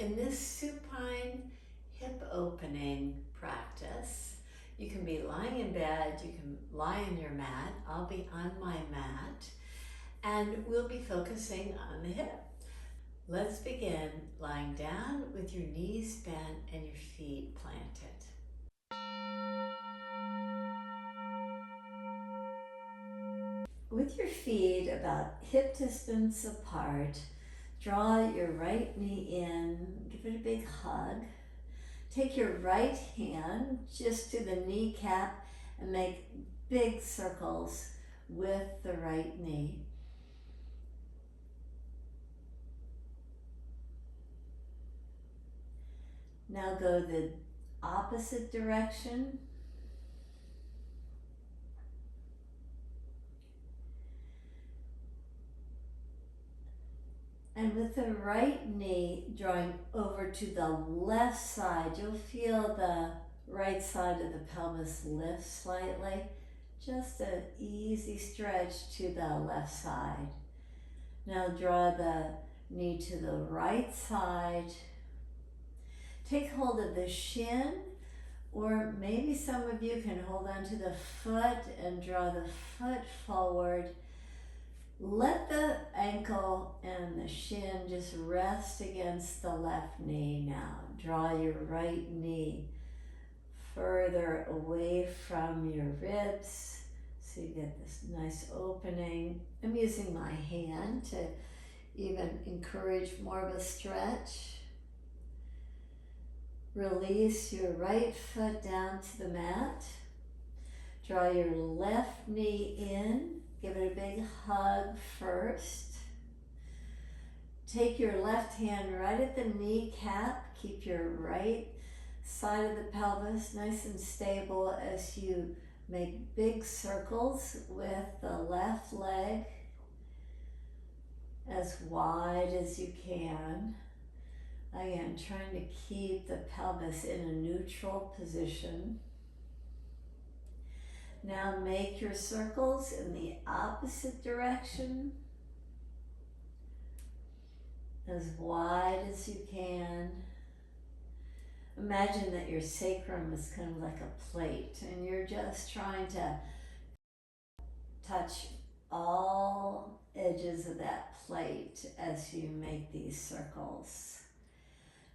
In this supine hip opening practice, you can be lying in bed, you can lie on your mat. I'll be on my mat, and we'll be focusing on the hip. Let's begin lying down with your knees bent and your feet planted. With your feet about hip distance apart, draw your right knee in, give it a big hug. Take your right hand just to the kneecap and make big circles with the right knee. Now go the opposite direction. And with the right knee drawing over to the left side, you'll feel the right side of the pelvis lift slightly. Just an easy stretch to the left side. Now draw the knee to the right side. Take hold of the shin, or maybe some of you can hold onto the foot and draw the foot forward. Let the ankle and the shin just rest against the left knee now. Draw your right knee further away from your ribs so you get this nice opening. I'm using my hand to even encourage more of a stretch. Release your right foot down to the mat. Draw your left knee in. Give it a big hug first. Take your left hand right at the kneecap. Keep your right side of the pelvis nice and stable as you make big circles with the left leg as wide as you can. Again, trying to keep the pelvis in a neutral position. Now make your circles in the opposite direction, as wide as you can. Imagine that your sacrum is kind of like a plate and you're just trying to touch all edges of that plate as you make these circles.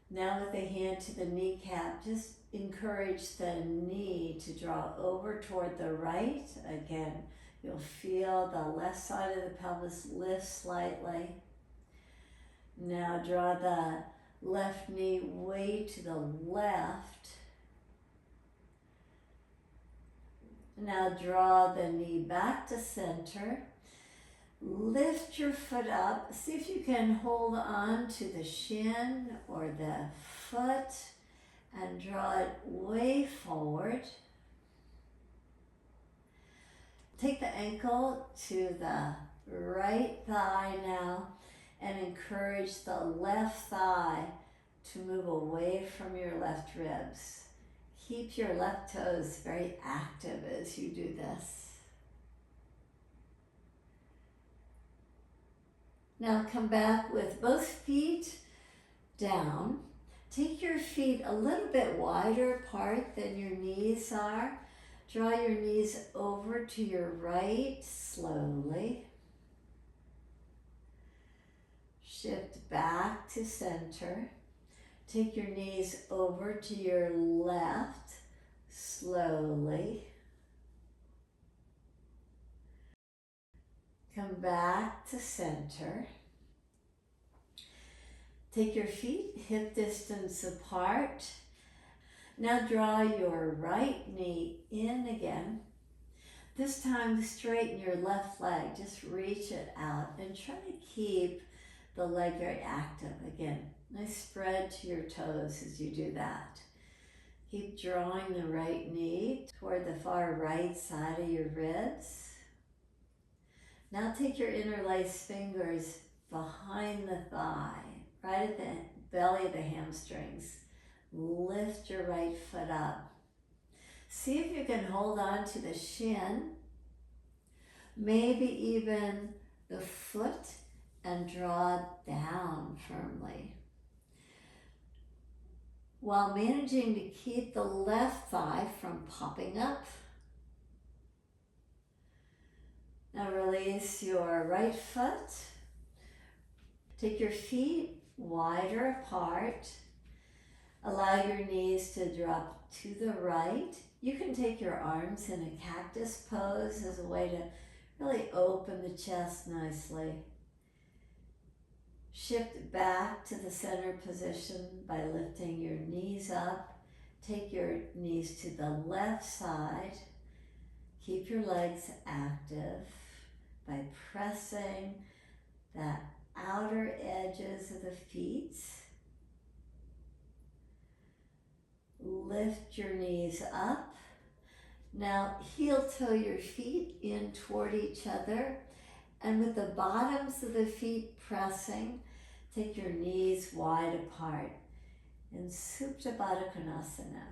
Now with the hand to the kneecap, just encourage the knee to draw over toward the right. Again, you'll feel the left side of the pelvis lift slightly. Now draw the left knee way to the left. Now draw the knee back to center. Lift your foot up. See if you can hold on to the shin or the foot and draw it way forward. Take the ankle to the right thigh now and encourage the left thigh to move away from your left ribs. Keep your left toes very active as you do this. Now come back with both feet down. Take your feet a little bit wider apart than your knees are. Draw your knees over to your right slowly. Shift back to center. Take your knees over to your left slowly. Come back to center. Take your feet hip distance apart. Now draw your right knee in again. This time straighten your left leg. Just reach it out and try to keep the leg very active. Again, nice spread to your toes as you do that. Keep drawing the right knee toward the far right side of your ribs. Now take your interlaced fingers behind the thigh, right at the belly of the hamstrings. Lift your right foot up. See if you can hold on to the shin, maybe even the foot, and draw down firmly. while managing to keep the left thigh from popping up. Now release your right foot. Take your feet wider apart. Allow your knees to drop to the right. You can take your arms in a cactus pose as a way to really open the chest nicely. Shift back to the center position by lifting your knees up. Take your knees to the left side. Keep your legs active by pressing the outer edges of the feet. Lift your knees up. Now heel toe your feet in toward each other, and with the bottoms of the feet pressing, take your knees wide apart in Supta Baddha Konasana.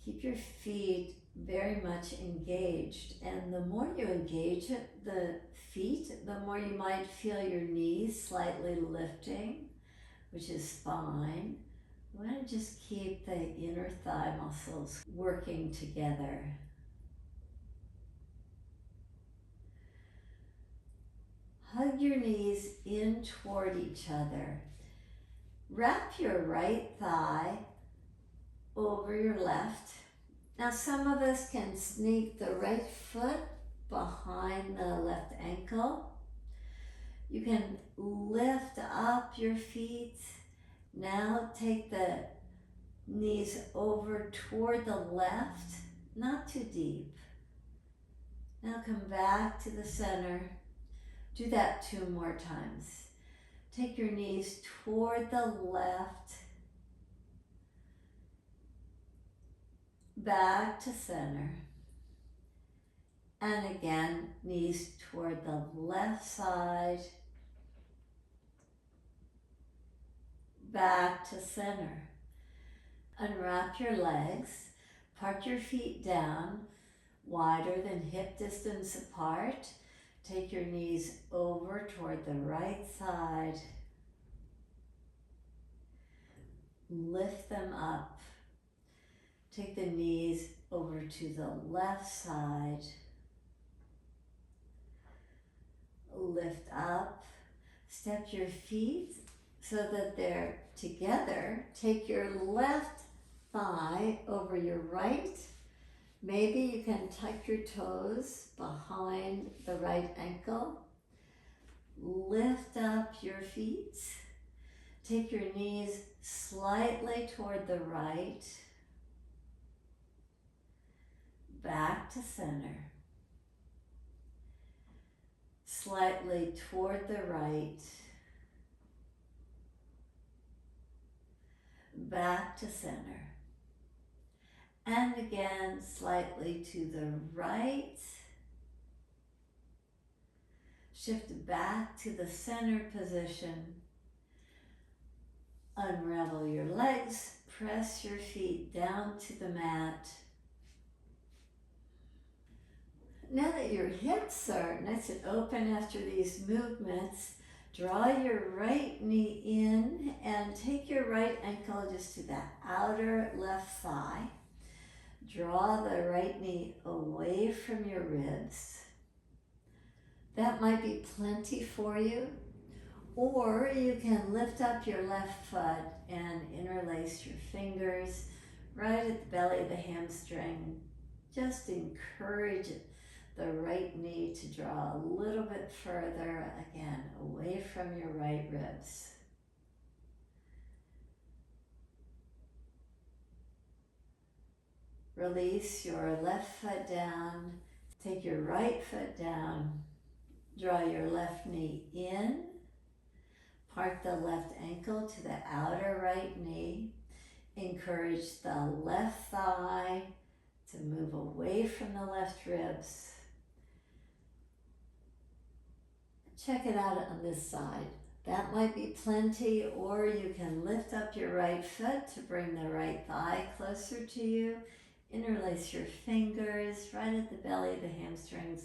Keep your feet very much engaged, and the more you engage the feet, the more you might feel your knees slightly lifting, which is fine. We want to just keep the inner thigh muscles working together. Hug your knees in toward each other. Wrap your right thigh over your left. Now some of us can sneak the right foot behind the left ankle. You can lift up your feet. Now take the knees over toward the left, not too deep. Now come back to the center. Do that 2 more times. Take your knees toward the left, back to center. And again, knees toward the left side, back to center. Unwrap your legs, park your feet down, wider than hip distance apart. Take your knees over toward the right side. Lift them up. Take the knees over to the left side. Lift up. Step your feet so that they're together. Take your left thigh over your right. Maybe you can tuck your toes behind the right ankle. Lift up your feet. Take your knees slightly toward the right. Back to center. Slightly toward the right. Back to center. And again, slightly to the right. Shift back to the center position. Unravel your legs. Press your feet down to the mat. Now that your hips are nice and open after these movements, draw your right knee in and take your right ankle just to the outer left thigh. Draw the right knee away from your ribs. That might be plenty for you. Or you can lift up your left foot and interlace your fingers right at the belly of the hamstring. Just encourage the right knee to draw a little bit further, again, away from your right ribs. Release your left foot down. Take your right foot down. Draw your left knee in. Park the left ankle to the outer right knee. Encourage the left thigh to move away from the left ribs. Check it out on this side. That might be plenty, or you can lift up your right foot to bring the right thigh closer to you. Interlace your fingers right at the belly of the hamstrings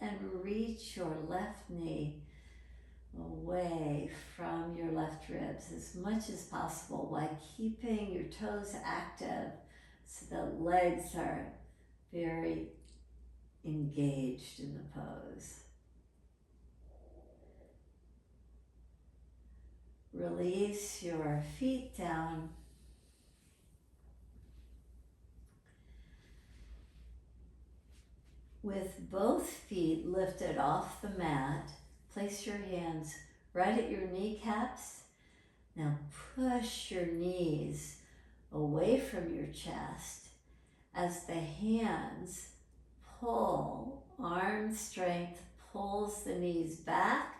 and reach your left knee away away from your left ribs as much as possible while keeping your toes active so the legs are very engaged in the pose. Release your feet down. With both feet lifted off the mat, place your hands right at your kneecaps. Now push your knees away from your chest as the hands pull. Arm strength pulls the knees back.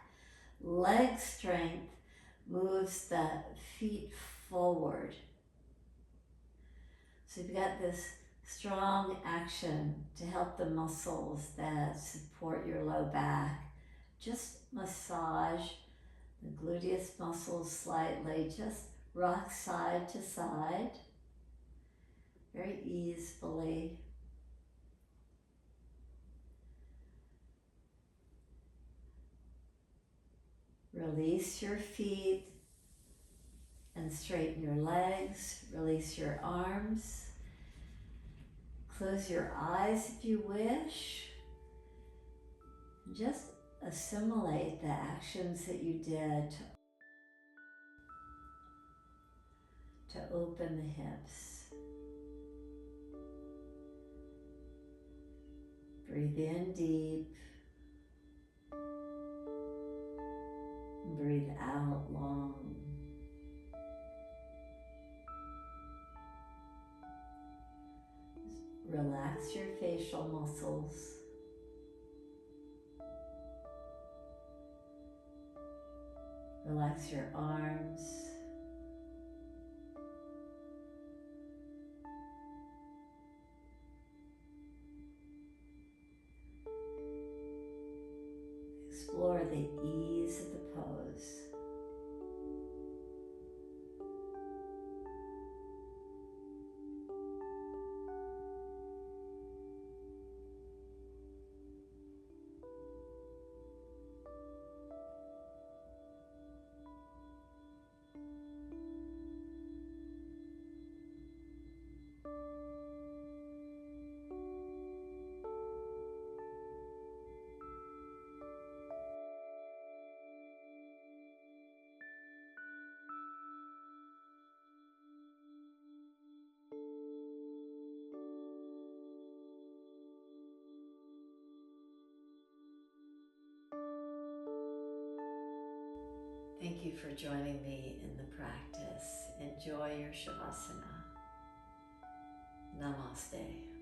Leg strength moves the feet forward. So you've got this strong action to help the muscles that support your low back. Just massage the gluteus muscles slightly, just rock side to side, very easily. Release your feet and straighten your legs. Release your arms. Close your eyes if you wish. Just assimilate the actions that you did to open the hips. Breathe in deep. Breathe out long. Relax your facial muscles. Relax your arms. Explore the ease of the pose. Thank you for joining me in the practice. Enjoy your Savasana. Namaste.